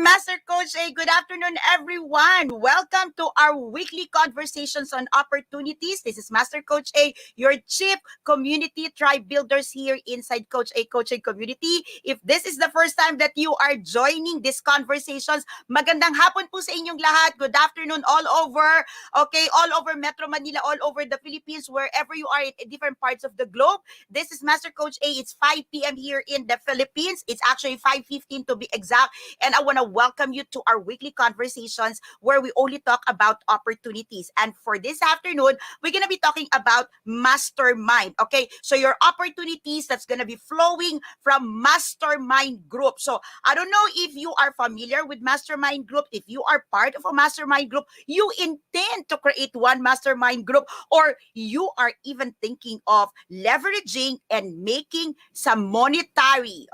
Master Coach A. Good afternoon, everyone. Welcome to our weekly conversations on opportunities. This is Master Coach A, your chief community tribe builders here inside Coach A Coaching Community. If this is the first time that you are joining these conversations, magandang hapon po sa inyong lahat. Good afternoon all over, okay, all over Metro Manila, all over the Philippines, wherever you are in different parts of the globe. This is Master Coach A. It's 5 p.m. here in the Philippines. It's actually 5:15 to be exact. And I want to welcome you to our weekly conversations where we only talk about opportunities. And for this afternoon, we're going to be talking about Mastermind. Okay, so your opportunities that's going to be flowing from Mastermind Group. So I don't know if you are familiar with Mastermind Group. If you are part of a Mastermind Group, you intend to create one Mastermind Group, or you are even thinking of leveraging and making some monetary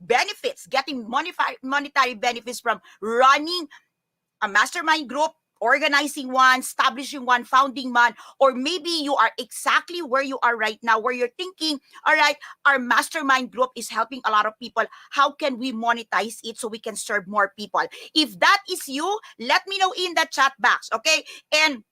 benefits, getting monetary benefits from running a mastermind group, organizing one, establishing one, founding one, or maybe you are exactly where you are right now, where you're thinking, all right, our mastermind group is helping a lot of people. How can we monetize it so we can serve more people? If that is you, let me know in the chat box, okay? And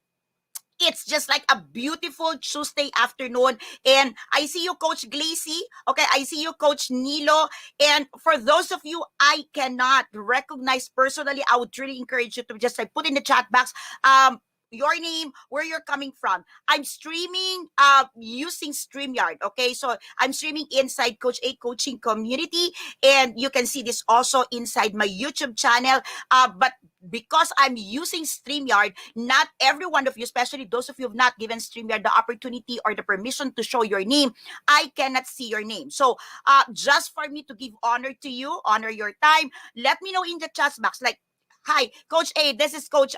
it's just like a beautiful Tuesday afternoon. And I see you, Coach Glacy. Okay, I see you, Coach Nilo. And for those of you I cannot recognize personally, I would really encourage you to just like put in the chat box your name, where you're coming from. I'm streaming using StreamYard. Okay, so I'm streaming inside Coach A Coaching Community. And you can see this also inside my YouTube channel. But because I'm using StreamYard, not every one of you, especially those of you who have not given StreamYard the opportunity or the permission to show your name, I cannot see your name. So just for me to give honor to you, honor your time, let me know in the chat box. Like, hi, Coach A, this is Coach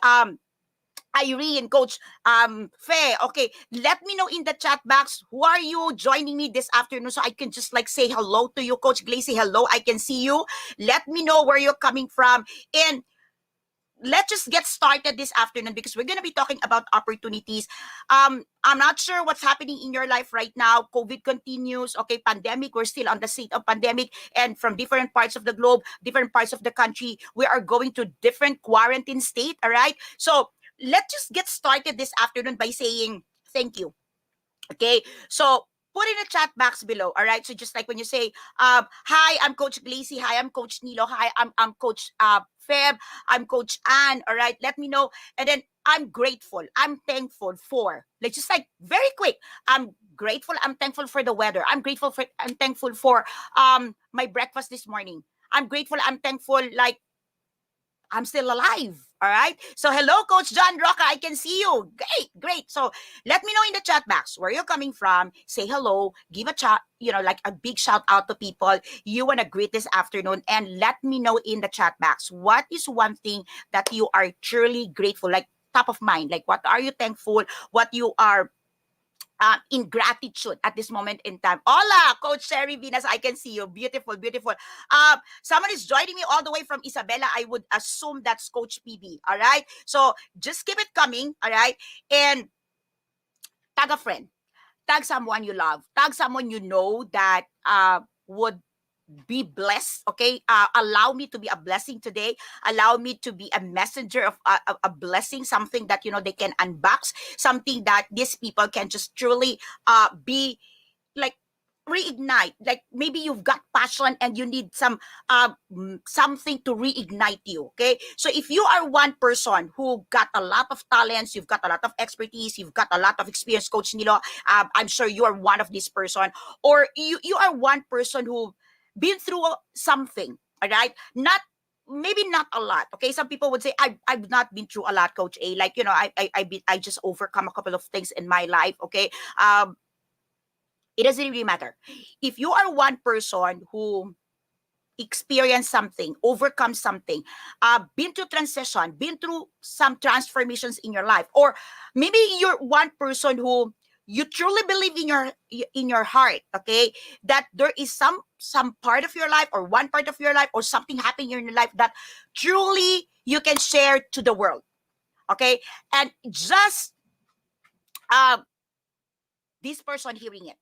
Irene, Coach Faye. Okay, let me know in the chat box who are you joining me this afternoon so I can just like say hello to you. Coach Glacy, hello, I can see you. Let me know where you're coming from. And let's just get started this afternoon because we're going to be talking about opportunities. I'm not sure what's happening in your life right now. COVID continues. Okay, pandemic. We're still on the state of pandemic, and from different parts of the globe, different parts of the country, we are going to different quarantine state. All right. So let's just get started this afternoon by saying thank you. Okay. So put in the chat box below. All right. So just like when you say, hi, I'm Coach Glacy. Hi, I'm Coach Nilo. Hi, I'm Coach Feb. I'm Coach Ann. All right. Let me know. And then I'm grateful. I'm thankful for, like, just like very quick. I'm grateful. I'm thankful for the weather. I'm thankful for my breakfast this morning. I'm grateful. I'm thankful. Like, I'm still alive. All right. So hello, Coach John Roca. I can see you. Great. So let me know in the chat box where you're coming from. Say hello. Give a chat, like a big shout out to people you want to greet this afternoon. And let me know in the chat box what is one thing that you are truly grateful, like top of mind. Like what are you thankful? What you are in gratitude at this moment in time. Hola, Coach Sherry Venus, I can see you. Beautiful. Someone is joining me all the way from Isabela. I would assume that's Coach PB. All right. So just keep it coming. All right. And tag a friend. Tag someone you love. Tag someone you know that would be blessed. Okay, allow me to be a blessing today. Allow me to be a messenger of a blessing, something that they can unbox, something that these people can just truly be like reignite. Like maybe you've got passion and you need something to reignite you. Okay, so if you are one person who got a lot of talents, you've got a lot of expertise, you've got a lot of experience, Coach Nilo, I'm sure you are one of this person, or you are one person who been through something. All right, maybe not a lot. Okay, some people would say I've not been through a lot, Coach A. Like I just overcome a couple of things in my life. Okay, it doesn't really matter. If you are one person who experienced something, overcome something, been through transition, been through some transformations in your life, or maybe you're one person who you truly believe in your heart, okay, that there is some part of your life or one part of your life or something happening in your life that truly you can share to the world, okay, and just this person hearing it,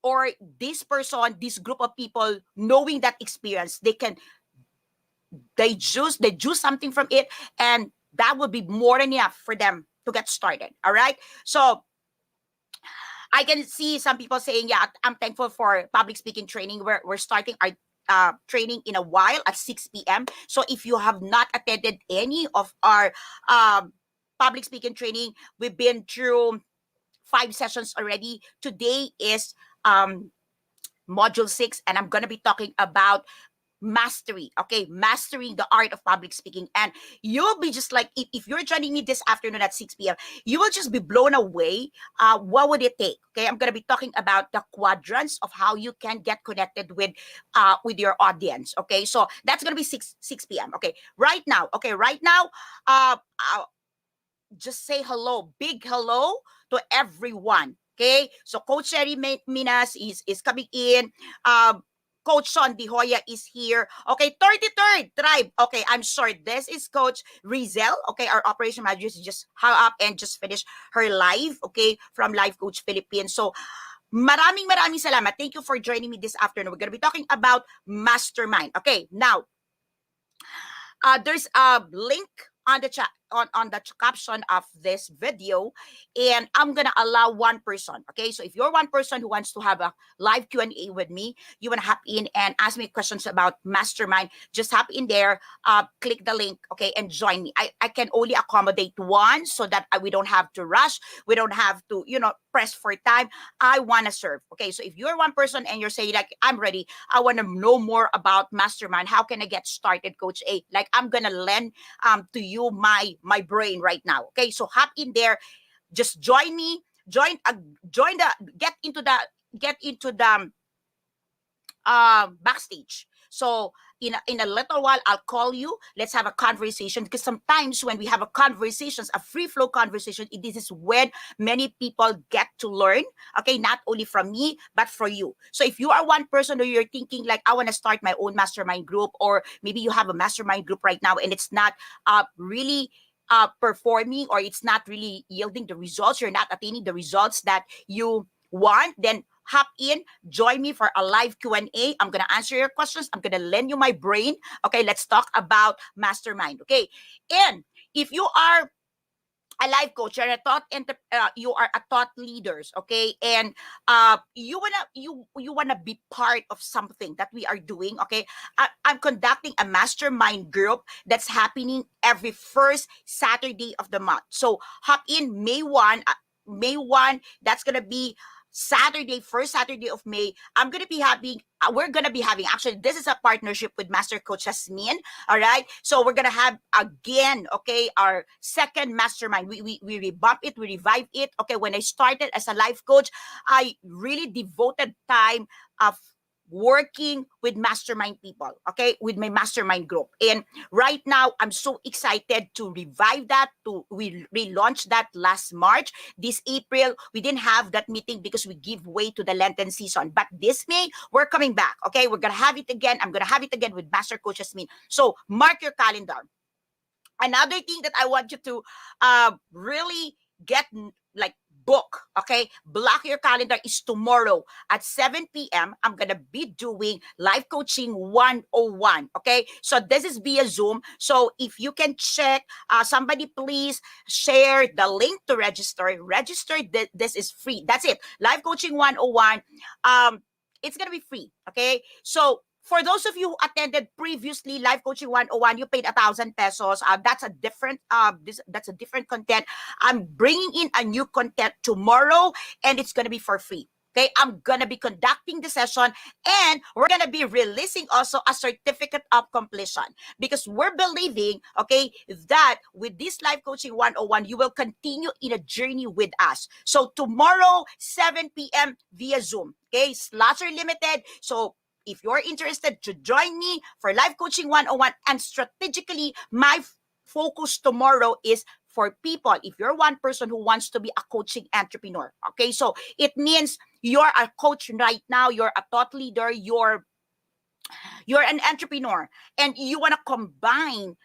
or this person, this group of people, knowing that experience, they choose something from it, and that would be more than enough for them to get started. All right. So I can see some people saying, yeah, I'm thankful for public speaking training. We're starting our training in a while at 6 p.m. So if you have not attended any of our public speaking training, we've been through 5 sessions already. Today is module 6, and I'm going to be talking about mastery, okay? Mastering the art of public speaking. And you'll be just like, if you're joining me this afternoon at 6 p.m., you will just be blown away. What would it take? Okay, I'm going to be talking about the quadrants of how you can get connected with your audience. Okay, so that's going to be 6 p.m. Okay, right now, just say hello, big hello to everyone. Okay, so Coach Sherry Minas is coming in. Coach Sean De Hoya is here. Okay, 33rd Tribe. Okay, I'm sure this is Coach Rizel. Okay, our operation manager just hung up and just finished her live. Okay, from Live Coach Philippines. So, maraming salamat. Thank you for joining me this afternoon. We're gonna be talking about Mastermind. Okay, now there's a link on the chat on the caption of this video, and I'm gonna allow one person. Okay, so if you're one person who wants to have a live Q&A with me, you wanna hop in and ask me questions about Mastermind, just hop in there, click the link, okay, and join me. I can only accommodate one, so that we don't have to rush, we don't have to press for time. I want to serve. Okay, so if you're one person and you're saying like, I'm ready, I want to know more about Mastermind, how can I get started, Coach A? Like, I'm gonna lend to you my brain right now. Okay, so hop in there, just join me, join the get into the backstage. So in a little while, I'll call you. Let's have a conversation, because sometimes when we have a conversations, a free flow conversation, this is when many people get to learn. Okay, not only from me but for you. So if you are one person who you're thinking like, I want to start my own mastermind group, or maybe you have a mastermind group right now and it's not really performing, or it's not really yielding the results, you're not attaining the results that you want, then hop in, join me for a live Q&A. I'm going to answer your questions. I'm going to lend you my brain. Okay, let's talk about Mastermind. Okay, and if you are a life coach, you're you are a thought leaders, okay, and you wanna be part of something that we are doing. Okay, I'm conducting a mastermind group that's happening every first Saturday of the month. So hop in May 1. May 1, that's gonna be Saturday, first Saturday of May. We're gonna be having, actually, this is a partnership with Master Coach Jasmine. All right, so we're gonna have again, okay, our second mastermind. We revamp it, we revive it. Okay, when I started as a life coach, I really devoted time of working with mastermind people, okay, with my mastermind group. And right now, I'm so excited to revive that. We relaunched that last March. This April, we didn't have that meeting because we give way to the Lenten season. But this May, we're coming back, okay? We're gonna have it again. I'm gonna have it again with Master Coach Jasmine. So mark your calendar. Another thing that I want you to really get, like, book, okay, block your calendar, is tomorrow at 7 p.m. I'm gonna be doing live coaching 101. Okay, so this is via Zoom. So if you can check, somebody please share the link to register. This is free. That's it. Live coaching 101. It's gonna be free. Okay, so for those of you who attended previously Live Coaching 101, you paid 1,000 pesos. That's a different that's a different content. I'm bringing in a new content tomorrow, and it's gonna be for free. Okay, I'm gonna be conducting the session, and we're gonna be releasing also a certificate of completion, because we're believing, okay, that with this Live Coaching 101, you will continue in a journey with us. So tomorrow, 7 p.m. via Zoom. Okay, slots are limited, so if you're interested to join me for Live Coaching 101, and strategically, my focus tomorrow is for people. If you're one person who wants to be a coaching entrepreneur, okay, so it means you're a coach right now, you're a thought leader, you're an entrepreneur, and you want to combine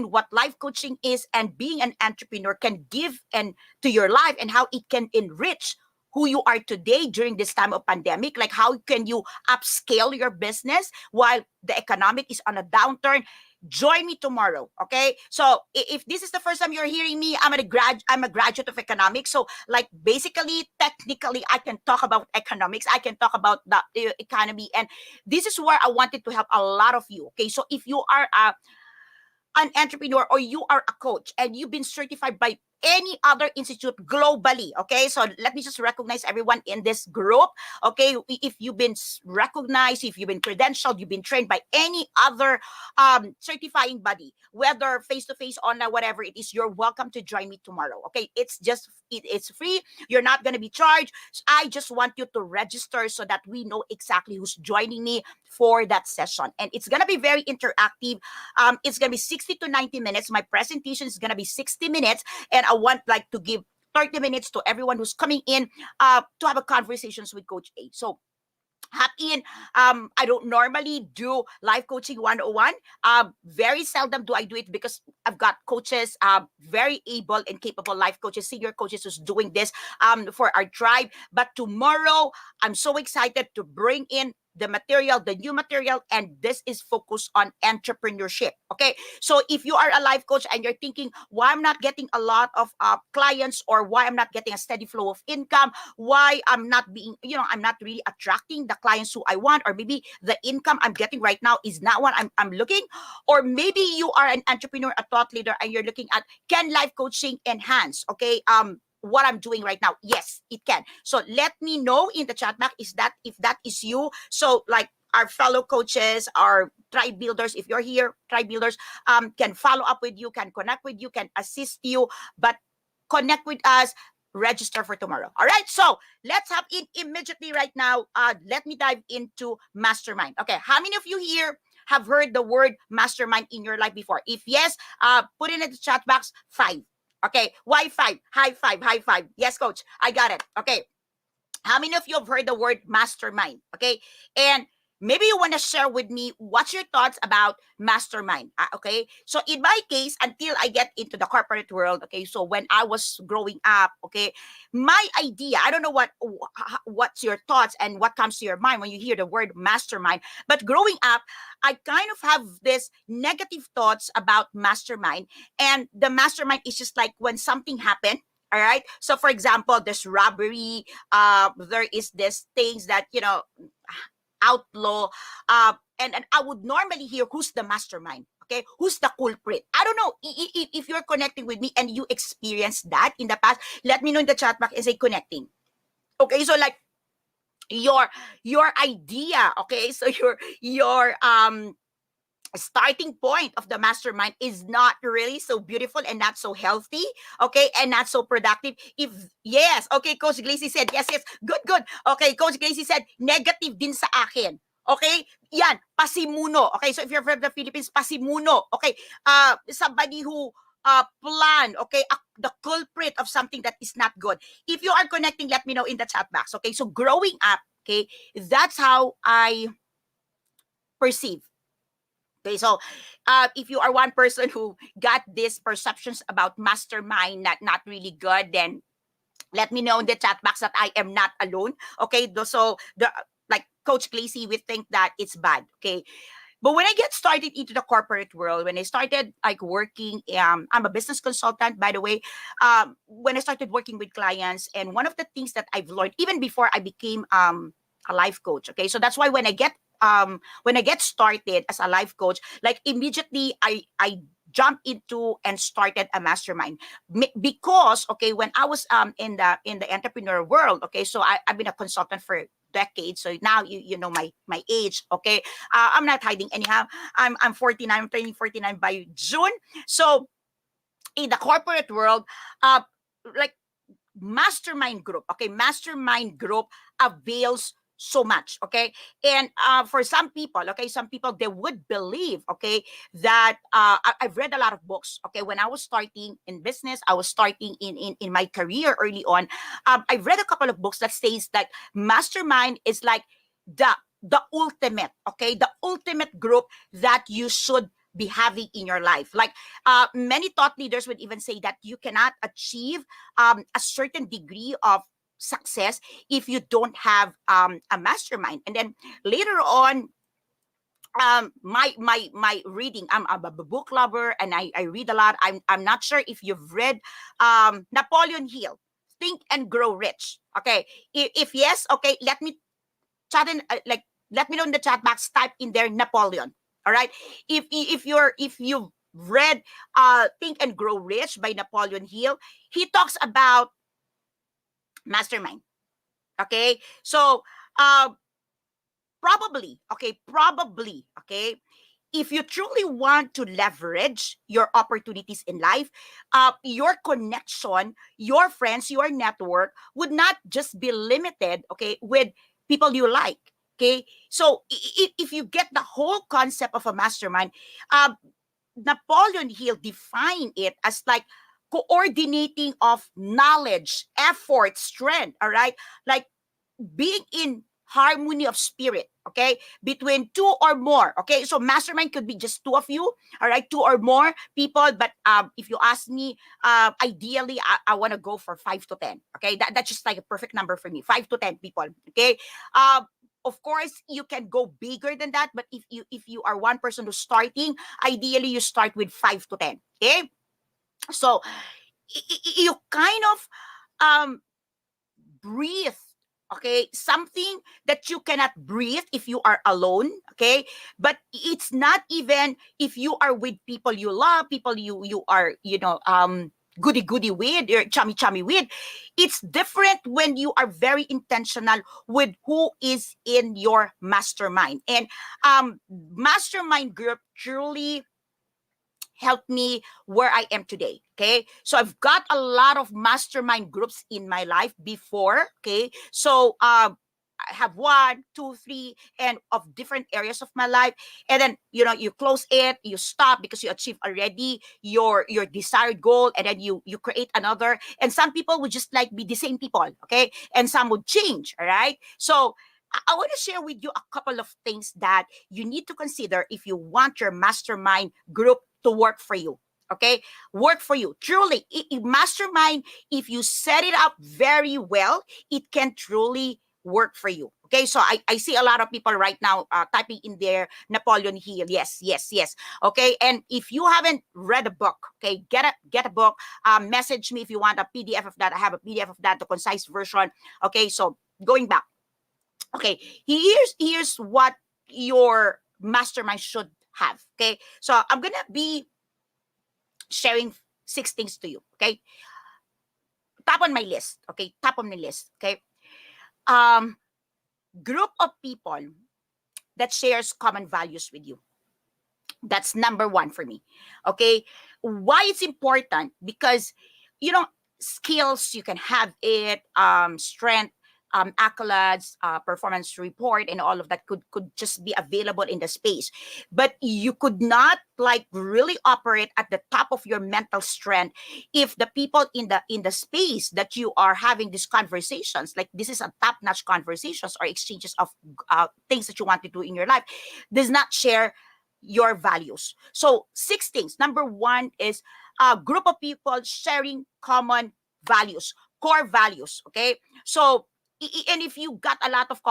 what life coaching is and being an entrepreneur can give and to your life, and how it can enrich who you are today during this time of pandemic, like how can you upscale your business while the economic is on a downturn. Join me tomorrow, okay? So if this is the first time you're hearing me, I'm a graduate of economics. So like basically, technically, I can talk about economics. I can talk about the economy, and this is where I wanted to help a lot of you. Okay, so if you are an entrepreneur or you are a coach and you've been certified by any other institute globally, okay, so let me just recognize everyone in this group, okay? If you've been recognized, if you've been credentialed, you've been trained by any other certifying body, whether face-to-face, online, whatever it is, you're welcome to join me tomorrow, okay? It's free. You're not going to be charged. I just want you to register so that we know exactly who's joining me for that session, and it's going to be very interactive. It's going to be 60 to 90 minutes. My presentation is going to be 60 minutes, and I want like to give 30 minutes to everyone who's coming in to have a conversations with Coach A. So hop in. I don't normally do life coaching 101. Very seldom do I do it because I've got coaches, very able and capable life coaches, senior coaches who's doing this for our tribe. But tomorrow, I'm so excited to bring in the material, the new material, and this is focused on entrepreneurship. Okay, so if you are a life coach and you're thinking, why I'm not getting a lot of clients, or why I'm not getting a steady flow of income, why I'm not being, I'm not really attracting the clients who I want, or maybe the income I'm getting right now is not what I'm looking, or maybe you are an entrepreneur, a thought leader, and you're looking at, can life coaching enhance, okay, what I'm doing right now? Yes, it can. So let me know in the chat box if that is you. So like our fellow coaches, our tribe builders, if you're here, tribe builders can follow up with you, can connect with you, can assist you, but connect with us, register for tomorrow. All right, so let's hop in immediately right now. Let me dive into Mastermind. Okay, how many of you here have heard the word Mastermind in your life before? If yes, put it in the chat box, 5. Okay, why 5? High five, high five. Yes, coach, I got it. Okay, how many of you have heard the word mastermind? Okay, and maybe you want to share with me what's your thoughts about mastermind. Okay, so in my case, until I get into the corporate world, okay, so when I was growing up, okay, my idea, I don't know what's your thoughts and what comes to your mind when you hear the word mastermind, but growing up, I kind of have this negative thoughts about mastermind, and the mastermind is just like when something happened. All right. So, for example, there's robbery. There is this things that outlaw. And I would normally hear who's the mastermind. Okay, who's the culprit? I don't know if you're connecting with me and you experienced that in the past. Let me know in the chat box and say connecting. Okay, so like your idea. Okay, so your starting point of the mastermind is not really so beautiful and not so healthy, okay, and not so productive. If yes, okay, Coach Glacy said yes, good. Okay, Coach Glacy said negative din sa akin. Okay, yan, pasimuno. Okay, so if you're from the Philippines, pasimuno. Okay, somebody who plan, okay, the culprit of something that is not good. If you are connecting, let me know in the chat box. Okay, so growing up, okay, that's how I perceive. Okay, so if you are one person who got these perceptions about mastermind not really good, then let me know in the chat box that I am not alone. Okay, so like Coach Glacy, we think that it's bad. Okay, but when I get started into the corporate world, when I started like working, I'm a business consultant, by the way. When I started working with clients, and one of the things that I've learned even before I became a life coach. Okay, so that's why when I get started as a life coach, like immediately I jumped into and started a mastermind because okay, when I was in the entrepreneur world, okay, so I've been a consultant for decades. So now you know my age. Okay, I'm not hiding anyhow. I'm 49. I'm turning 49 by June. So in the corporate world, like mastermind group, okay, mastermind group avails so much, okay, and for some people, okay, some people they would believe, okay, that I've read a lot of books, okay, when I was starting in business, I was starting in my career early on. I've read a couple of books that says that mastermind is like the ultimate, okay, the ultimate group that you should be having in your life. Like many thought leaders would even say that you cannot achieve a certain degree of success if you don't have a mastermind. And then later on, my reading, I'm a book lover and I read a lot. I'm not sure if you've read Napoleon Hill, Think and Grow Rich. Okay, if yes, okay, let me chat in, let me know in the chat box, type in there Napoleon. All right, if you've read Think and Grow Rich by Napoleon Hill, he talks about mastermind. Okay, so uh, probably, okay, if you truly want to leverage your opportunities in life, your connection, your friends, your network would not just be limited, okay, with people you like. Okay, so if you get the whole concept of a mastermind, uh, Napoleon Hill defined it as like coordinating of knowledge, effort, strength. All right, like being in harmony of spirit, okay, between two or more. Okay, so mastermind could be just two of you, all right, two or more people. But if you ask me, ideally I want to go for 5 to 10. Okay, that's just like a perfect number for me, 5 to 10 people. Okay, of course you can go bigger than that, but if you are one person who's starting, ideally you start with 5 to 10. Okay, so you kind of um breathe, okay, something that you cannot breathe if you are alone. Okay, but it's not even if you are with people you love, people you are, goody with, or chummy with. It's different when you are very intentional with who is in your mastermind. And mastermind group truly helped me where I am today. Okay. So I've got a lot of mastermind groups in my life before. Okay. So I have one, two, three, and of different areas of my life. And then, you close it, you stop because you achieve already your desired goal, and then you create another. And some people would just like be the same people, okay? And some would change, all right? So I want to share with you a couple of things that you need to consider if you want your mastermind group to work for you. Okay, work for you. Truly, mastermind, if you set it up very well, it can truly work for you. Okay, so I see a lot of people right now typing in there Napoleon Hill. Yes, yes, yes. Okay, and if you haven't read a book, okay, get a book. Message me if you want a PDF of that. I have a PDF of that, the concise version. Okay, so going back. Okay, here's what your mastermind should have. Okay, so I'm gonna be sharing 6 things to you. Okay, top on my list. Okay, top on my list. Okay, um, group of people that shares common values with you. That's number one for me. Okay, why it's important? Because skills, you can have it, strength, accolades, performance report, and all of that could just be available in the space. But you could not like really operate at the top of your mental strength if the people in the space that you are having these conversations, like this is a top-notch conversations or exchanges of things that you want to do in your life, does not share your values. So 6 things. Number one is a group of people sharing common values, core values. Okay, so and if you got a lot of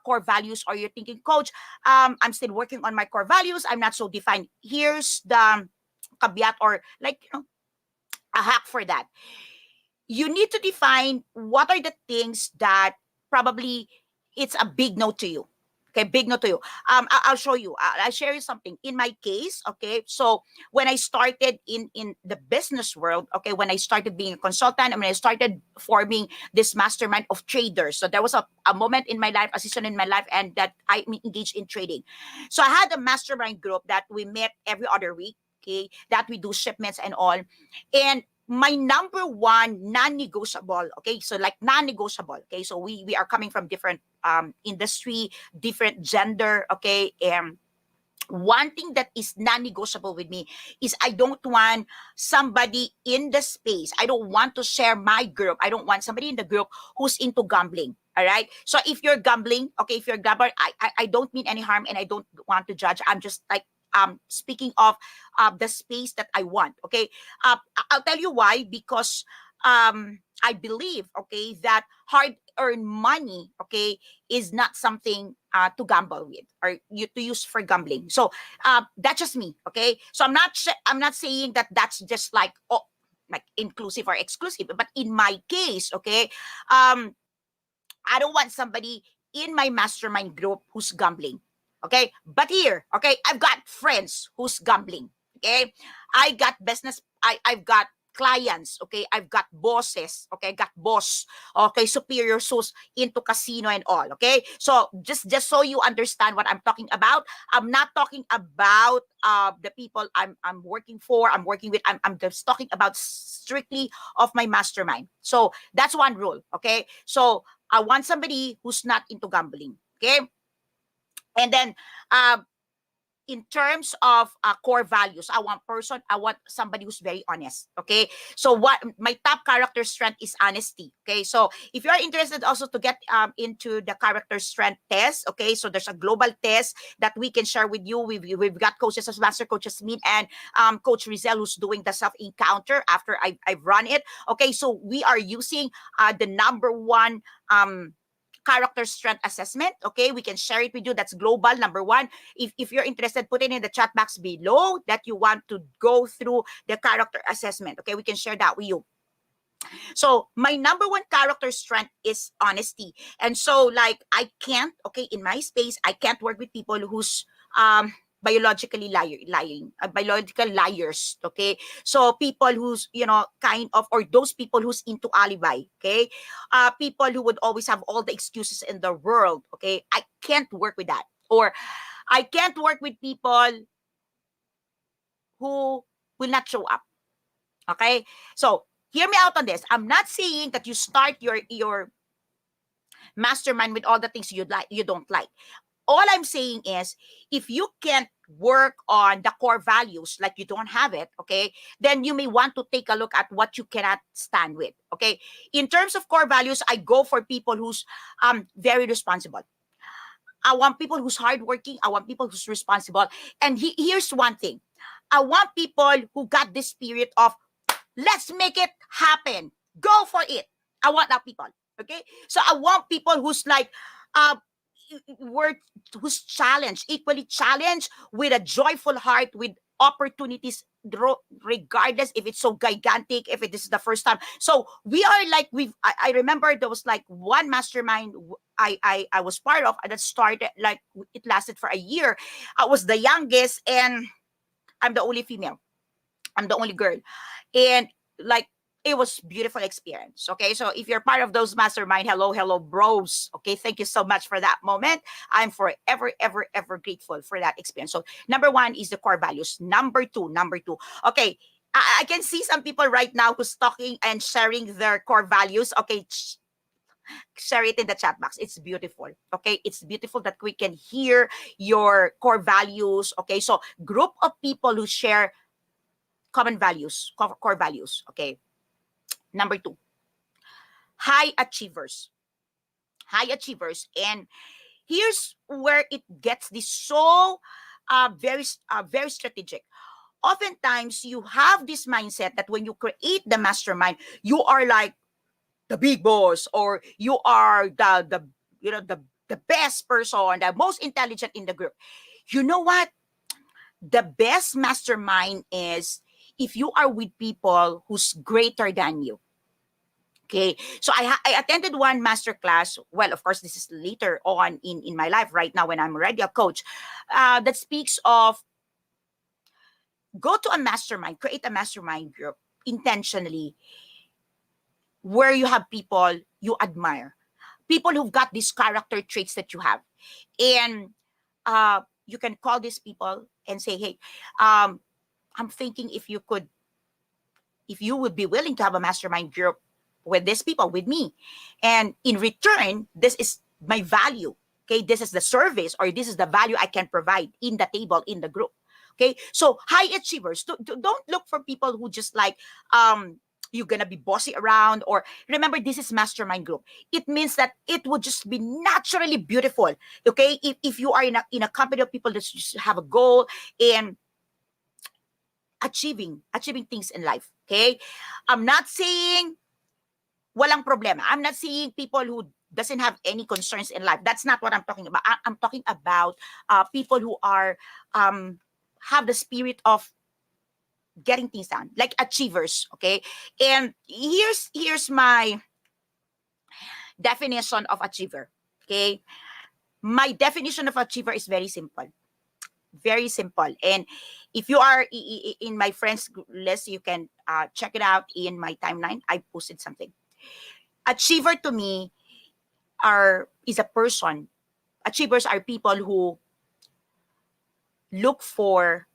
core values, or you're thinking, coach, I'm still working on my core values, I'm not so defined. Here's the caveat, or like a hack for that. You need to define what are the things that probably it's a big no to you. Okay, big no to you. I'll show you. I'll share you something. In my case, okay, so when I started in the business world, okay, when I started being a consultant, and when I started forming this mastermind of traders, so there was a moment in my life, a season in my life, and that I engaged in trading. So I had a mastermind group that we met every other week, okay, that we do shipments and all. And my number one non-negotiable, okay, so like non-negotiable, okay, so we are coming from different industry, different gender, okay, and one thing that is non-negotiable with me is I don't want somebody in the space, I don't want to share my group, I don't want somebody in the group who's into gambling. All right, so if you're gambling, okay, if you're a gambler, I don't mean any harm, and I don't want to judge. I'm just like speaking of the space that I want. Okay, I'll tell you why. Because I believe, okay, that hard earned money, okay, is not something to gamble with or you to use for gambling. So that's just me, okay. So I'm not saying that that's just like, oh, like inclusive or exclusive, but in my case, okay, um I don't want somebody in my mastermind group who's gambling. Okay. But here, okay, I've got friends who's gambling. Okay. I've got clients. Okay. I've got bosses. Okay. I got boss. Okay. Superiors who's into casino and all. Okay. So just so you understand what I'm talking about, I'm not talking about the people I'm working for, I'm working with. I'm just talking about strictly of my mastermind. So that's one rule. Okay. So I want somebody who's not into gambling. Okay. And then in terms of core values, I want somebody who's very honest. Okay. So what my top character strength is honesty. Okay. So if you're interested also to get into the character strength test, okay. So there's a global test that we can share with you. We've got coaches as master coaches Min and Coach Rizel who's doing the self encounter after I've run it. Okay. So we are using the number one character strength assessment. Okay, we can share it with you. That's global, number one. If you're interested, put it in the chat box below that you want to go through the character assessment. Okay, we can share that with you. So my number one character strength is honesty. And so like I can't, okay, in my space, I can't work with people who's biologically biological liars. Okay. So people who's, you know, kind of, or those people who's into alibi. Okay. People who would always have all the excuses in the world. Okay. I can't work with that. Or I can't work with people who will not show up. Okay. So hear me out on this. I'm not saying that you start your mastermind with all the things you don't like. All I'm saying is if you can't work on the core values, like you don't have it, okay, then you may want to take a look at what you cannot stand with. Okay. In terms of core values, I go for people who's very responsible. I want people who's hardworking. I want people who's responsible. And here's one thing. I want people who got this spirit of let's make it happen. Go for it. I want that people. Okay. So I want people who's like, uh, who's challenged, equally challenged, with a joyful heart, with opportunities, regardless if it's so gigantic, if it is the first time. So we are like, I remember there was like one mastermind I was part of that started, like it lasted for a year. I was the youngest and I'm the only female. I'm the only girl. And like it was beautiful experience. Okay. So if you're part of those mastermind, hello, bros. Okay. Thank you so much for that moment. I'm forever, ever grateful for that experience. So number one is the core values. Number two. Okay. I can see some people right now who's talking and sharing their core values. Okay. Share it in the chat box. It's beautiful. Okay. It's beautiful that we can hear your core values. Okay. So group of people who share common values, core values. Okay. Number two, high achievers. High achievers. And here's where it gets this so very strategic. Oftentimes, you have this mindset that when you create the mastermind, you are like the big boss, or you are the you know the best person, the most intelligent in the group. You know what? The best mastermind is if you are with people who's greater than you. Okay, so I attended one master class. Well, of course, this is later on in my life. Right now, when I'm already a coach, that speaks of go to a mastermind, create a mastermind group intentionally, where you have people you admire, people who've got these character traits that you have, and you can call these people and say, "Hey, I'm thinking if you would be willing to have a mastermind group with these people, with me. And in return, this is my value. Okay, this is the service, or this is the value I can provide in the table, in the group." Okay, so high achievers, don't look for people who just like, you're gonna be bossy around, or remember, this is mastermind group. It means that it would just be naturally beautiful. Okay, if you are in a company of people that just have a goal and achieving things in life. Okay, I'm not saying walang problema. I'm not seeing people who doesn't have any concerns in life. That's not what I'm talking about. I'm talking about people who are have the spirit of getting things done, like achievers. Okay, and here's my definition of achiever. Okay, my definition of achiever is very simple. Very simple. And if you are in my friends list, you can check it out in my timeline. I posted something. Achiever to me is a person. Achievers are people who look for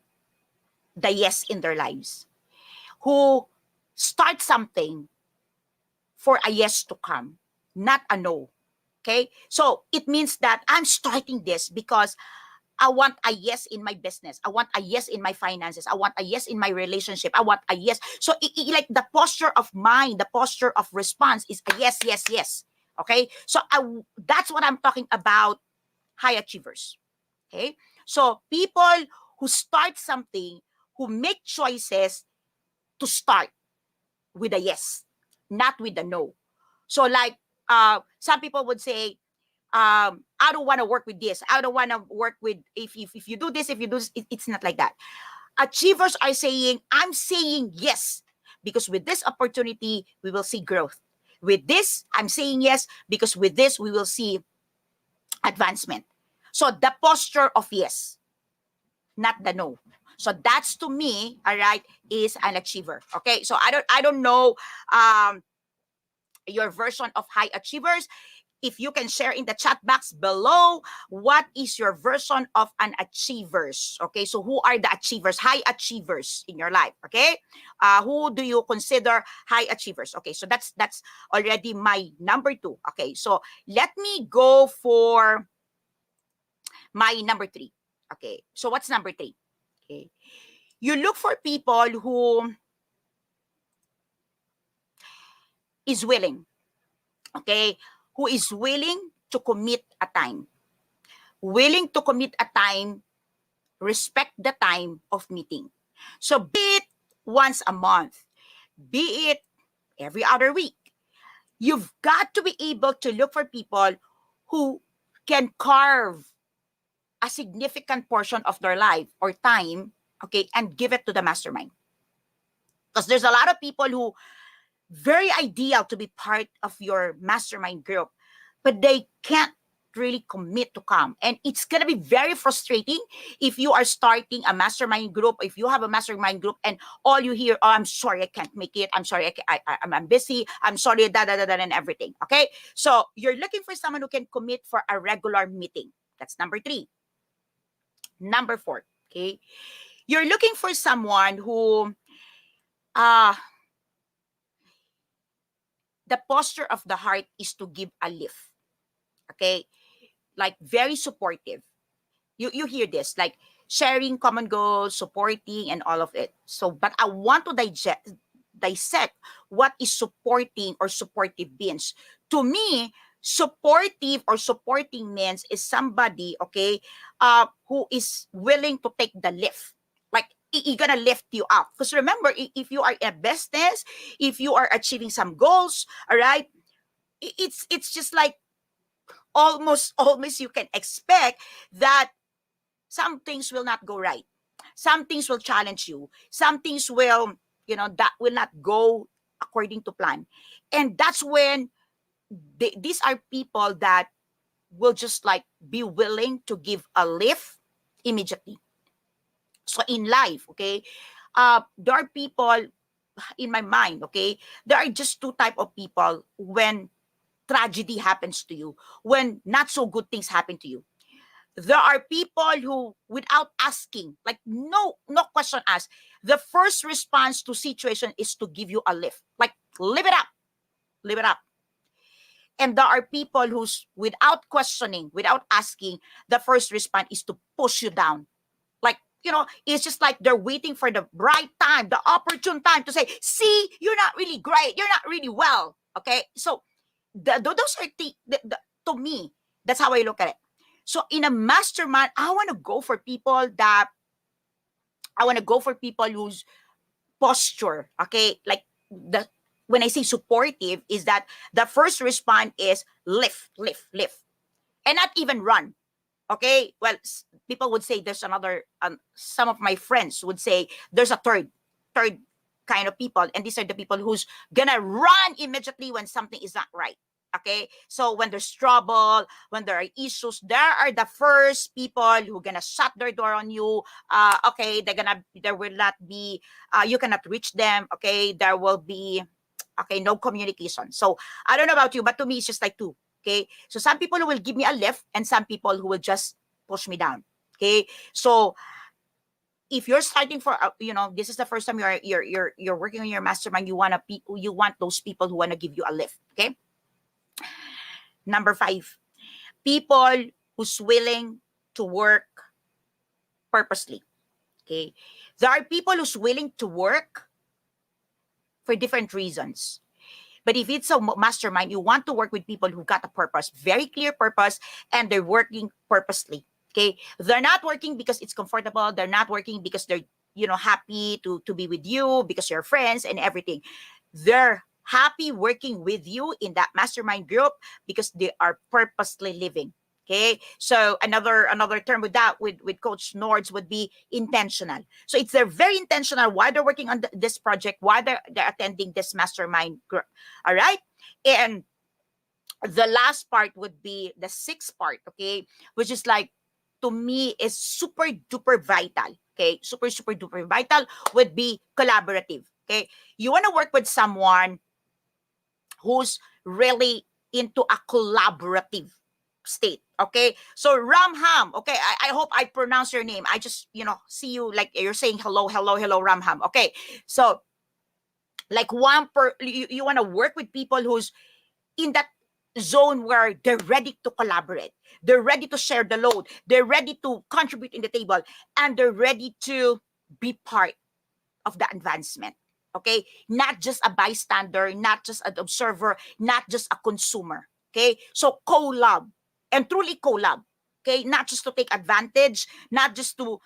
the yes in their lives, who start something for a yes to come, not a no. Okay? So it means that I'm starting this because I want a yes in my business. I want a yes in my finances. I want a yes in my relationship. I want a yes. So like the posture of mind, the posture of response is a yes, yes, yes. Okay? So that's what I'm talking about, high achievers. Okay? So people who start something, who make choices to start with a yes, not with a no. So like some people would say, I don't want to work with this. I don't want to work with, if you do this, if you do this, it's not like that. Achievers are saying, I'm saying yes, because with this opportunity, we will see growth. With this, I'm saying yes, because with this, we will see advancement. So the posture of yes, not the no. So that's to me, all right, is an achiever. Okay. So I don't know your version of high achievers. If you can share in the chat box below, what is your version of an achievers? Okay, so who are the achievers, high achievers in your life? Okay, who do you consider high achievers? Okay, so that's already my number 2. Okay, so let me go for my number 3. Okay, so what's number 3? Okay, you look for people who is willing. Okay, who is willing to commit a time. Willing to commit a time, respect the time of meeting. So be it once a month, be it every other week, you've got to be able to look for people who can carve a significant portion of their life or time, okay, and give it to the mastermind. Because there's a lot of people who very ideal to be part of your mastermind group, but they can't really commit to come. And it's going to be very frustrating if you are starting a mastermind group, if you have a mastermind group and all you hear, oh, I'm sorry, I can't make it. I'm sorry, I'm busy. I'm sorry, and everything. Okay. So you're looking for someone who can commit for a regular meeting. That's number 3. Number 4. Okay. You're looking for someone who, the posture of the heart is to give a lift. Okay. Like very supportive. You hear this, like sharing common goals, supporting, and all of it. So, but I want to dissect what is supporting or supportive means. To me, supportive or supporting means is somebody, okay, who is willing to take the lift. Like, gonna lift you up. Because remember, if you are in a business, if you are achieving some goals, all right, it's just like almost you can expect that some things will not go right. Some things will challenge you. Some things will, that will not go according to plan. And that's when these are people that will just like be willing to give a lift immediately. So in life, okay, there are people in my mind, okay, there are just 2 type of people when tragedy happens to you, when not so good things happen to you. There are people who, without asking, like no question asked, the first response to situation is to give you a lift, like live it up, live it up. And there are people who's, without questioning, without asking, the first response is to push you down. Like, it's just like they're waiting for the right time, the opportune time to say, see, you're not really great, you're not really well. Okay, so those are to me, that's how I look at it. So in a mastermind, I want to go for people whose posture, okay, like when I say supportive, is that the first response is lift, lift, lift, and not even run. Okay, well, people would say there's another. Some of my friends would say there's a third kind of people, and these are the people who's gonna run immediately when something is not right. Okay, so when there's trouble, when there are issues, there are the first people who gonna shut their door on you. Okay, there will not be, you cannot reach them. Okay, there will be, okay, no communication. So I don't know about you, but to me it's just like two. Okay, so some people who will give me a lift, and some people who will just push me down. Okay, so if you're starting for, this is the first time you're working on your mastermind, you want those people who want to give you a lift. Okay, number 5, people who's willing to work purposely. Okay, there are people who's willing to work for different reasons. But if it's a mastermind, you want to work with people who got a purpose, very clear purpose, and they're working purposely. Okay, they're not working because it's comfortable. They're not working because they're happy to be with you because you're friends and everything. They're happy working with you in that mastermind group because they are purposely living. Okay, so another term with that with Coach Nords would be intentional. So they're very intentional why they're working on this project, why they're attending this mastermind group. All right, and the last part would be the 6th part. Okay, which is like, to me, is super duper vital. Okay, super duper vital would be collaborative. Okay, you want to work with someone who's really into a collaborative state. Okay, so Ramham. Okay, I hope I pronounce your name. I just see you like you're saying hello, hello, hello, Ramham. Okay, so like you want to work with people who's in that zone where they're ready to collaborate, they're ready to share the load, they're ready to contribute in the table, and they're ready to be part of the advancement. Okay, not just a bystander, not just an observer, not just a consumer. Okay, so collab, and truly collab. Okay, not just to take advantage, not just to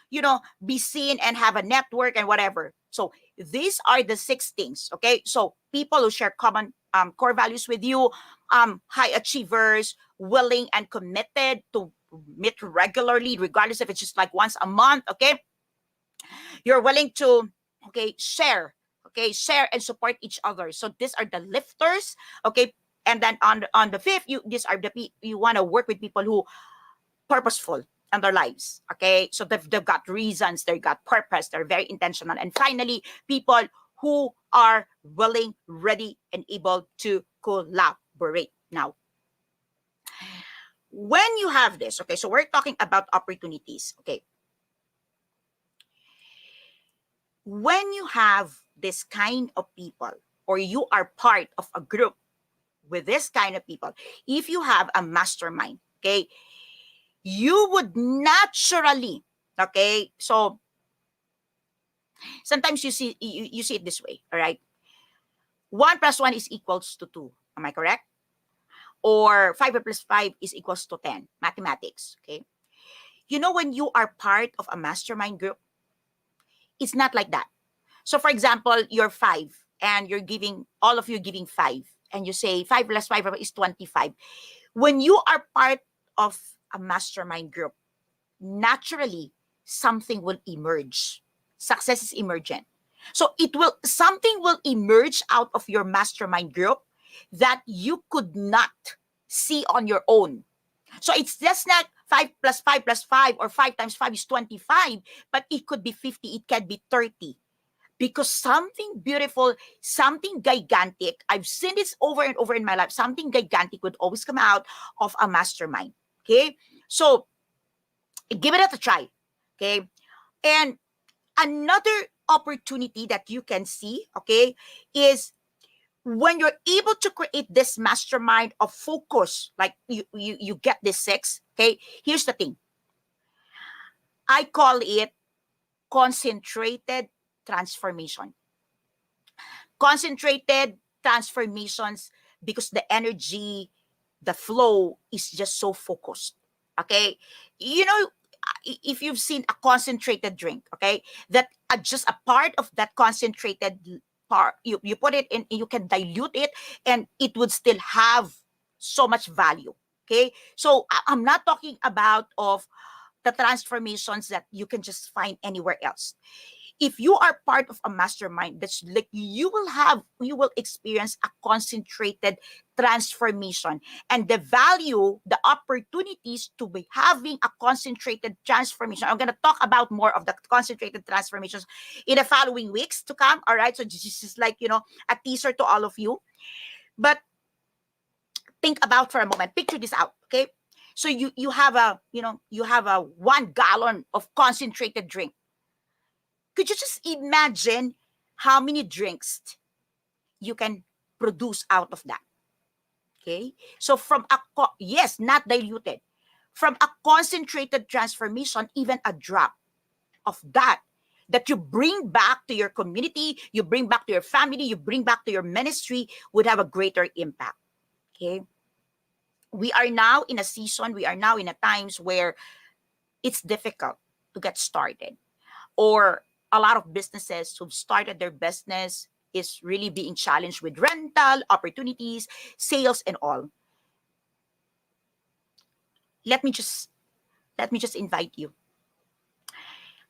be seen and have a network and whatever. So these are the 6 things. Okay, so people who share common core values with you, high achievers, willing and committed to meet regularly, regardless if it's just like once a month. Okay, you're willing to share, share and support each other. So these are the lifters. Okay, and then on the 5th, you want to work with people who purposeful in their lives. Okay, so they've got reasons, they've got purpose, they're very intentional. And finally, people who are willing, ready, and able to collaborate. Now, when you have this, okay, so we're talking about opportunities. Okay, when you have this kind of people, or you are part of a group with this kind of people, if you have a mastermind, okay, you would naturally, okay, so sometimes you see it this way. All right, 1 plus 1 is equals to 2. Am I correct? Or 5 plus 5 is equals to 10. Mathematics. Okay, when you are part of a mastermind group, it's not like that. So for example, you're 5 and you're giving, all of you giving 5, and you say 5 plus 5 is 25. When you are part of a mastermind group, naturally something will emerge. Success is emergent. So something will emerge out of your mastermind group that you could not see on your own. So it's just not 5 plus 5 plus 5 or 5 times 5 is 25, but it could be 50, it can be 30. Because something beautiful, something gigantic, I've seen this over and over in my life, something gigantic would always come out of a mastermind. Okay, so give it a try. Okay, and another opportunity that you can see, okay, is when you're able to create this mastermind of focus, like you get this 6. Okay, here's the thing, I call it concentrated transformation. Concentrated transformations, because the energy, the flow is just so focused. Okay, if you've seen a concentrated drink, okay, that just a part of that concentrated you put it in, you can dilute it, and it would still have so much value. Okay, so I'm not talking about of the transformations that you can just find anywhere else. If you are part of a mastermind, that's like you will experience a concentrated transformation, and the value, the opportunities to be having a concentrated transformation. I'm going to talk about more of the concentrated transformations in the following weeks to come. All right, so this is like, a teaser to all of you. But think about for a moment, picture this out. Okay, so you have a, you have a 1 gallon of concentrated drink. Could you just imagine how many drinks you can produce out of that? Okay? So from yes, not diluted. From a concentrated transformation, even a drop of that you bring back to your community, you bring back to your family, you bring back to your ministry, would have a greater impact. Okay? We are now in a season, we are now in a times where it's difficult to get started, or a lot of businesses who've started their business is really being challenged with rental opportunities, sales, and all. Let me just invite you.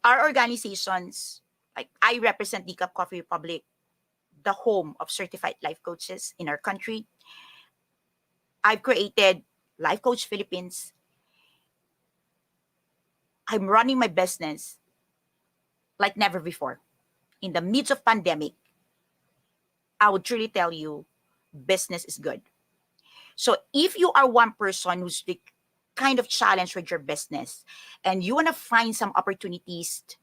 Our organizations, like I represent Decaf Coffee Republic, the home of certified life coaches in our country. I've created Life Coach Philippines. I'm running my business like never before. In the midst of pandemic, I would truly tell you, business is good. So if you are one person who's the kind of challenge with your business, and you want to find some opportunities to,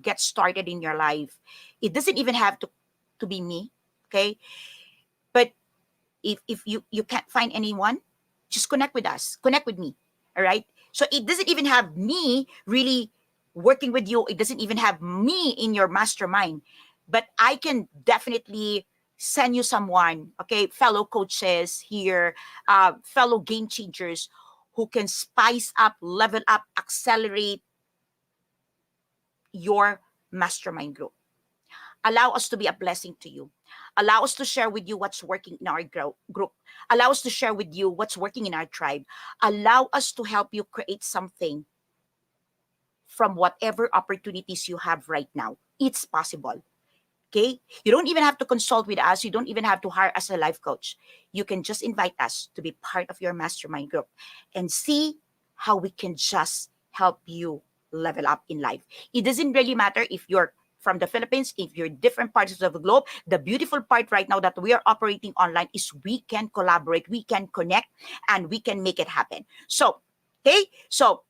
get started in your life, it doesn't even have to be me, okay? But if you can't find anyone, just connect with us, connect with me, all right? So it doesn't even have me really working with you. It doesn't even have me in your mastermind, but I can definitely send you someone, okay, fellow coaches here, fellow game changers who can spice up, level up, accelerate your mastermind group. Allow us to be a blessing to you. Allow us to share with you what's working in our group. Allow us to share with you what's working in our tribe. Allow us to help you create something from whatever opportunities you have right now. It's possible. Okay? You don't even have to consult with us. You don't even have to hire us a life coach. You can just invite us to be part of your mastermind group and see how we can just help you level up in life. It doesn't really matter if you're from the Philippines, if you're different parts of the globe. The beautiful part right now that we are operating online is we can collaborate, we can connect, and we can make it happen. So, okay? So,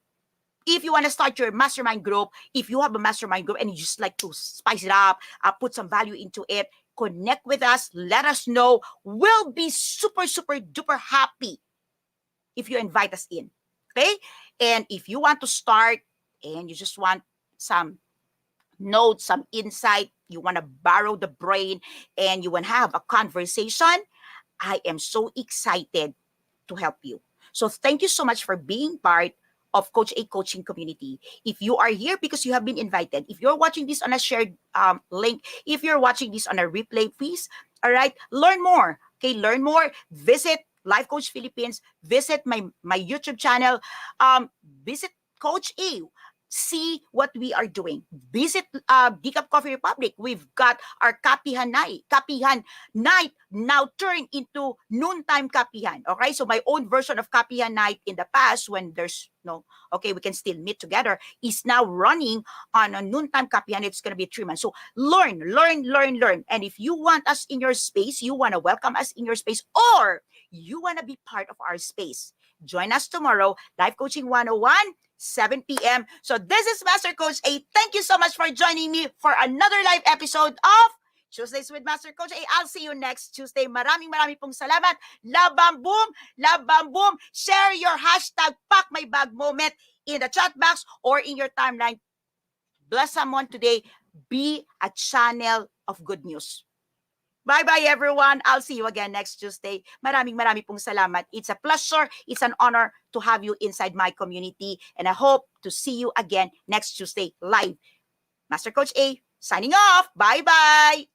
if you want to start your mastermind group, if you have a mastermind group and you just like to spice it up, put some value into it, connect with us, let us know. We'll be super, super duper happy if you invite us in. Okay? And if you want to start and you just want some notes, some insight, you want to borrow the brain and you want to have a conversation, I am so excited to help you. So thank you so much for being part of Coach A coaching community. If you are here because you have been invited, if you're watching this on a shared link, if you're watching this on a replay, please, all right, learn more. Okay, learn more. Visit Life Coach Philippines. Visit my YouTube channel. Visit Coach A. See what we are doing. Visit Decaf Coffee Republic. We've got our Kapihan Night. Kapihan Night now turned into noontime Kapihan. Okay, so my own version of Kapihan Night in the past, when there's no, okay, we can still meet together, is now running on a noontime Kapihan. It's going to be 3 months. So learn. And if you want us in your space, you want to welcome us in your space, or you want to be part of our space, join us tomorrow, Life Coaching 101, 7 p.m. So this is Master Coach A. Thank you so much for joining me for another live episode of Tuesdays with Master Coach A. I'll see you next Tuesday. Maraming pong salamat. Love bam boom. Love bam boom. Share your hashtag pack my bag moment in the chat box or in your timeline. Bless someone today. Be a channel of good news. Bye-bye, everyone. I'll see you again next Tuesday. Maraming pong salamat. It's a pleasure. It's an honor to have you inside my community. And I hope to see you again next Tuesday live. Master Coach A, signing off. Bye-bye.